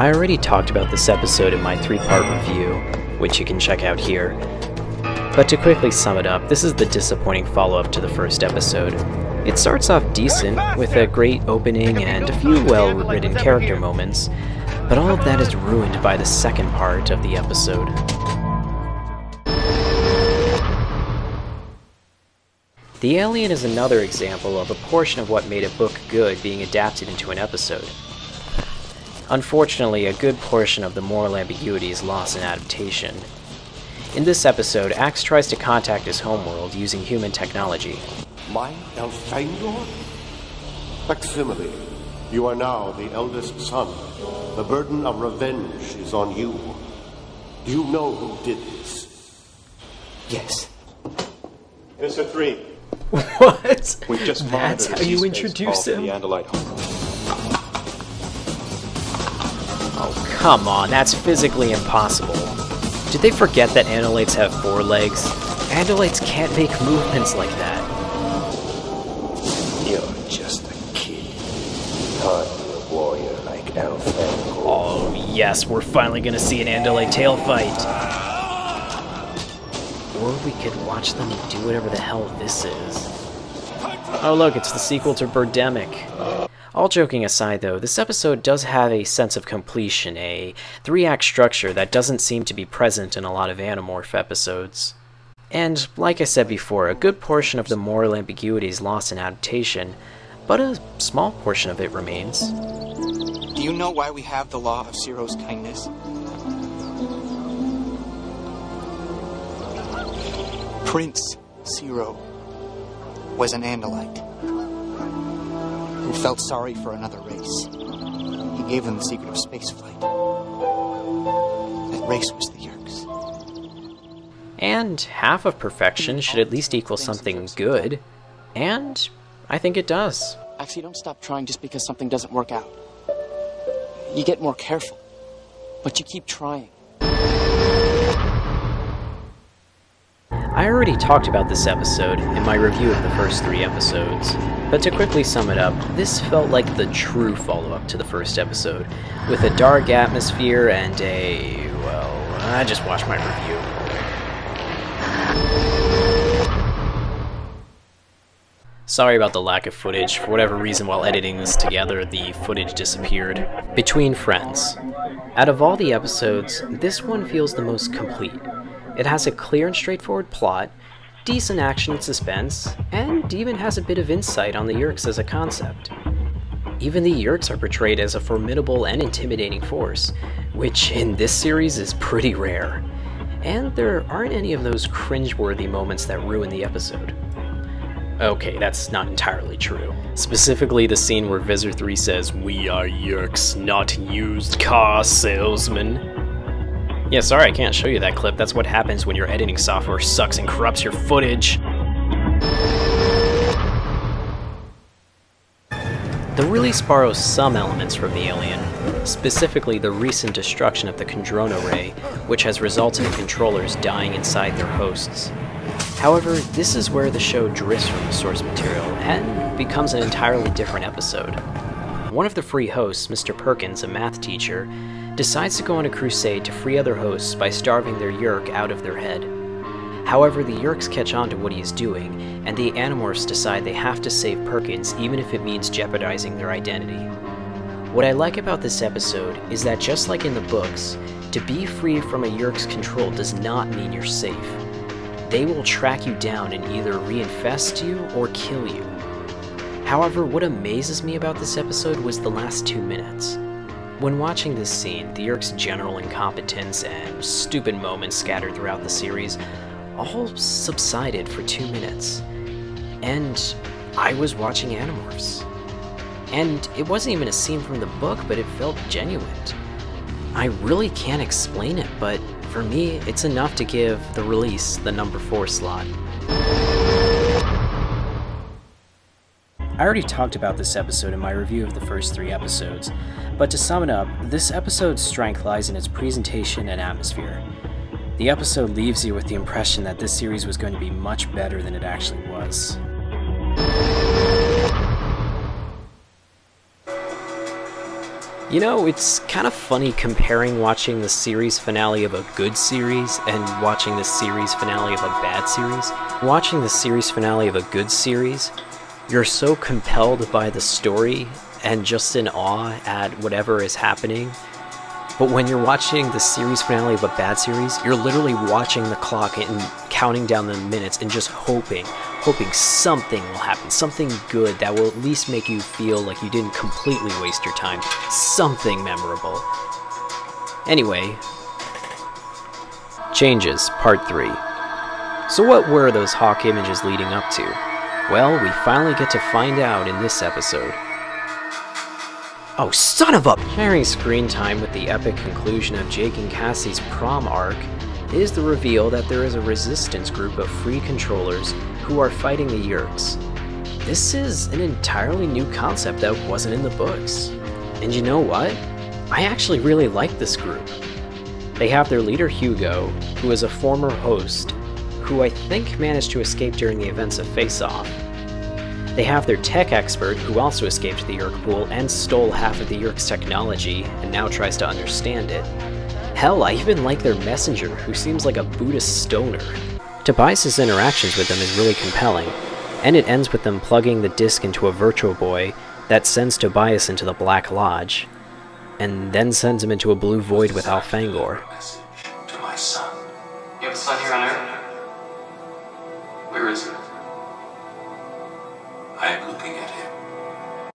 I already talked about this episode in my 3-part review, which you can check out here. But to quickly sum it up, this is the disappointing follow-up to the first episode. It starts off decent, with a great opening and a few well-written character moments, but all of that is ruined by the second part of the episode. The Alien is another example of a portion of what made a book good being adapted into an episode. Unfortunately, a good portion of the moral ambiguity is lost in adaptation. In this episode, Axe tries to contact his homeworld using human technology. My Elfangor? Facsimile, you are now the eldest son. The burden of revenge is on you. Do you know who did this? Yes. Mr. 3. What? We've just That's how you introduce him? Oh, come on, that's physically impossible. Did they forget that Andalites have 4 legs? Andalites can't make movements like that. You're just a kid. Hardly a warrior like Elfangor. Oh yes, we're finally gonna see an Andalite tail fight. Or we could watch them do whatever the hell this is. Oh look, it's the sequel to Birdemic. All joking aside though, this episode does have a sense of completion, a 3-act structure that doesn't seem to be present in a lot of Animorph episodes. And, like I said before, a good portion of the moral ambiguity is lost in adaptation, but a small portion of it remains. Do you know why we have the law of Zero's kindness? Prince Zero was an Andalite who felt sorry for another race. He gave them the secret of spaceflight. That race was the Yeerks. And half of perfection should at least equal something good, and I think it does. Actually, don't stop trying just because something doesn't work out. You get more careful, but you keep trying. I already talked about this episode in my review of the first 3 episodes, but to quickly sum it up, this felt like the true follow-up to the first episode, with a dark atmosphere and a, well, I just watched my review. Sorry about the lack of footage. For whatever reason, while editing this together, the footage disappeared. Between Friends. Out of all the episodes, this one feels the most complete. It has a clear and straightforward plot, decent action and suspense, and even has a bit of insight on the Yeerks as a concept. Even the Yeerks are portrayed as a formidable and intimidating force, which in this series is pretty rare. And there aren't any of those cringeworthy moments that ruin the episode. Okay, that's not entirely true. Specifically the scene where Visor 3 says, "We are Yeerks, not used car salesmen." Yeah, sorry I can't show you that clip. That's what happens when your editing software sucks and corrupts your footage. The release borrows some elements from the Alien, specifically the recent destruction of the Kandrona Ray, which has resulted in controllers dying inside their hosts. However, this is where the show drifts from the source material and becomes an entirely different episode. One of the free hosts, Mr. Perkins, a math teacher, decides to go on a crusade to free other hosts by starving their Yeerk out of their head. However, the Yeerks catch on to what he is doing, and the Animorphs decide they have to save Perkins even if it means jeopardizing their identity. What I like about this episode is that just like in the books, to be free from a Yeerk's control does not mean you're safe. They will track you down and either reinfest you or kill you. However, what amazes me about this episode was the last 2 minutes. When watching this scene, the Yeerk's general incompetence and stupid moments scattered throughout the series all subsided for 2 minutes. And I was watching Animorphs. And it wasn't even a scene from the book, but it felt genuine. I really can't explain it, but for me, it's enough to give the release the number 4 slot. I already talked about this episode in my review of the first 3 episodes, but to sum it up, this episode's strength lies in its presentation and atmosphere. The episode leaves you with the impression that this series was going to be much better than it actually was. You know, it's kind of funny comparing watching the series finale of a good series and watching the series finale of a bad series. Watching the series finale of a good series, you're so compelled by the story and just in awe at whatever is happening. But when you're watching the series finale of a bad series, you're literally watching the clock and counting down the minutes and just hoping something will happen, something good that will at least make you feel like you didn't completely waste your time, something memorable. Anyway, Changes, Part 3. So what were those Hawk images leading up to? Well, we finally get to find out in this episode. Oh, son of a... Sharing screen time with the epic conclusion of Jake and Cassie's prom arc is the reveal that there is a resistance group of free controllers who are fighting the Yeerks. This is an entirely new concept that wasn't in the books. And you know what? I actually really like this group. They have their leader Hugo, who is a former host, who I think managed to escape during the events of Face Off. They have their tech expert, who also escaped the Yeerk pool and stole half of the Yeerk's technology and now tries to understand it. Hell, I even like their messenger, who seems like a Buddhist stoner. Tobias's interactions with them is really compelling, and it ends with them plugging the disc into a Virtual Boy that sends Tobias into the Black Lodge, and then sends him into a blue void with Alfangor. Message to my son. You have a son here on Earth? Where is he? I am looking at him.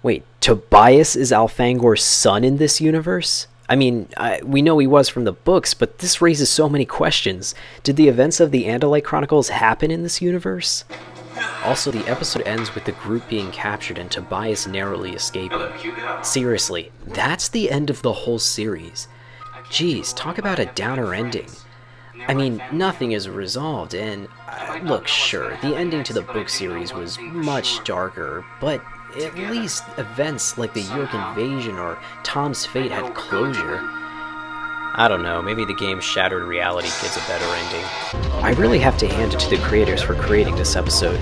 Wait, Tobias is Alfangor's son in this universe? I mean, we know he was from the books, but this raises so many questions. Did the events of the Andalite Chronicles happen in this universe? Also, the episode ends with the group being captured and Tobias narrowly escaping. Seriously, that's the end of the whole series. Jeez, talk about a downer ending. I mean, nothing is resolved, and look, sure, the ending to the book series was much darker, but at least events like the Yeerk invasion or Tom's fate had closure. I don't know, maybe the game's shattered reality gives a better ending. I really have to hand it to the creators for creating this episode.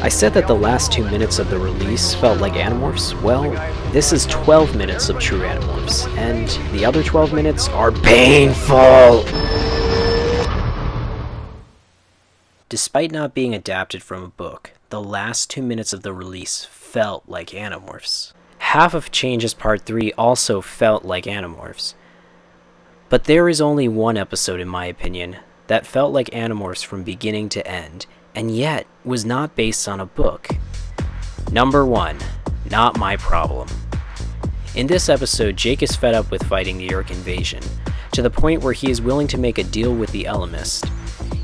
I said that the last 2 minutes of the release felt like Animorphs. Well, this is 12 minutes of true Animorphs, and the other 12 minutes are painful! Despite not being adapted from a book, the last 2 minutes of the release felt like Animorphs. Half of Changes Part 3 also felt like Animorphs. But there is only one episode, in my opinion, that felt like Animorphs from beginning to end, and yet was not based on a book. Number 1. Not My Problem. In this episode, Jake is fed up with fighting the Yeerk invasion, to the point where he is willing to make a deal with the Ellimist.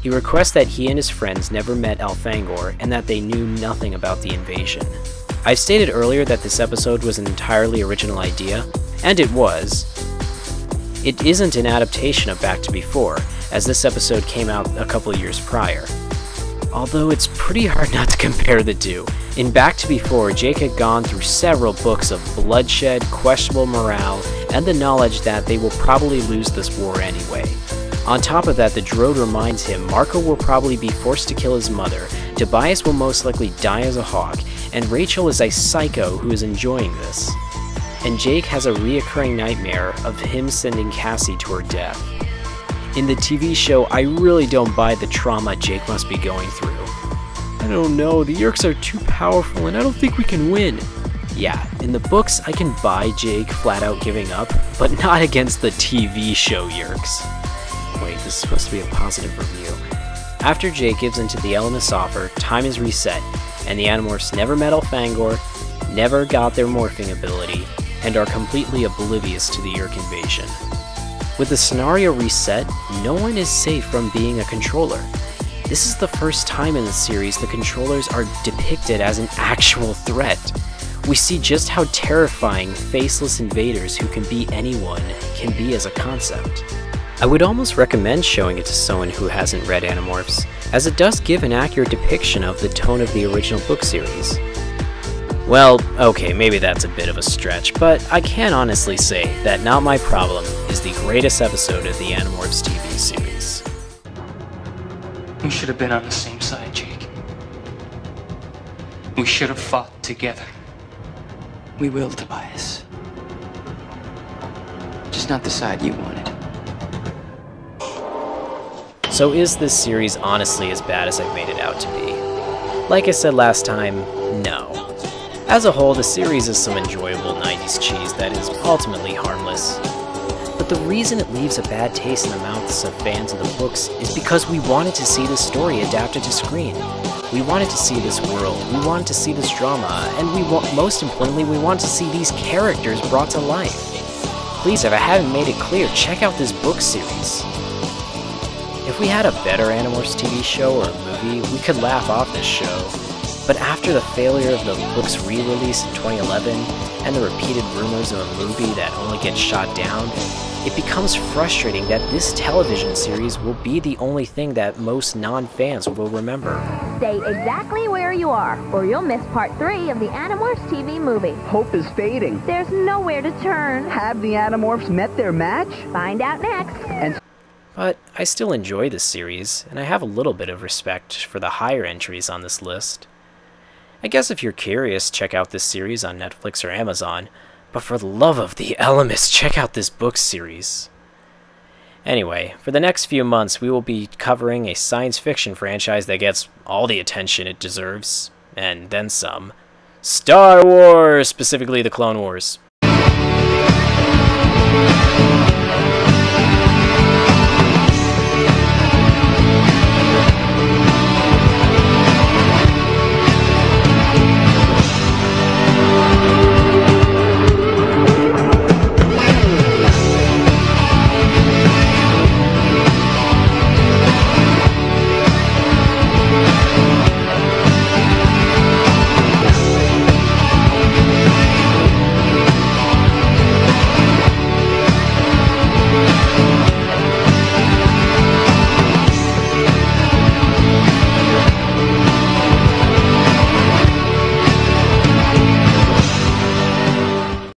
He requests that he and his friends never met Alfangor and that they knew nothing about the invasion. I've stated earlier that this episode was an entirely original idea, and it was. It isn't an adaptation of Back to Before, as this episode came out a couple years prior. Although it's pretty hard not to compare the two. In Back to Before, Jake had gone through several books of bloodshed, questionable morale, and the knowledge that they will probably lose this war anyway. On top of that, the Drode reminds him Marco will probably be forced to kill his mother, Tobias will most likely die as a Hawk, and Rachel is a psycho who is enjoying this. And Jake has a reoccurring nightmare of him sending Cassie to her death. In the TV show, I really don't buy the trauma Jake must be going through. I don't know, the Yeerks are too powerful and I don't think we can win. Yeah, in the books I can buy Jake flat out giving up, but not against the TV show Yeerks. Wait, this is supposed to be a positive review. After Jake gives into the Ellimist's offer, time is reset, and the Animorphs never met Alfangor, never got their morphing ability, and are completely oblivious to the Yeerk invasion. With the scenario reset, no one is safe from being a controller. This is the first time in the series the controllers are depicted as an actual threat. We see just how terrifying faceless invaders who can be anyone can be as a concept. I would almost recommend showing it to someone who hasn't read Animorphs, as it does give an accurate depiction of the tone of the original book series. Well, okay, maybe that's a bit of a stretch, but I can honestly say that Not My Problem is the greatest episode of the Animorphs TV series. We should have been on the same side, Jake. We should have fought together. We will, Tobias. That's not the side you wanted. So is this series honestly as bad as I've made it out to be? Like I said last time, no. As a whole, the series is some enjoyable 90s cheese that is ultimately harmless. But the reason it leaves a bad taste in the mouths of fans of the books is because we wanted to see this story adapted to screen. We wanted to see this world, we wanted to see this drama, and most importantly, we wanted to see these characters brought to life. Please, if I haven't made it clear, check out this book series. If we had a better Animorphs TV show or movie, we could laugh off this show. But after the failure of the book's re-release in 2011, and the repeated rumors of a movie that only gets shot down, it becomes frustrating that this television series will be the only thing that most non-fans will remember. Stay exactly where you are, or you'll miss part 3 of the Animorphs TV movie. Hope is fading. There's nowhere to turn. Have the Animorphs met their match? Find out next. But I still enjoy this series, and I have a little bit of respect for the higher entries on this list. I guess if you're curious, check out this series on Netflix or Amazon, but for the love of the elements, check out this book series. Anyway, for the next few months, we will be covering a science fiction franchise that gets all the attention it deserves, and then some. Star Wars, specifically the Clone Wars.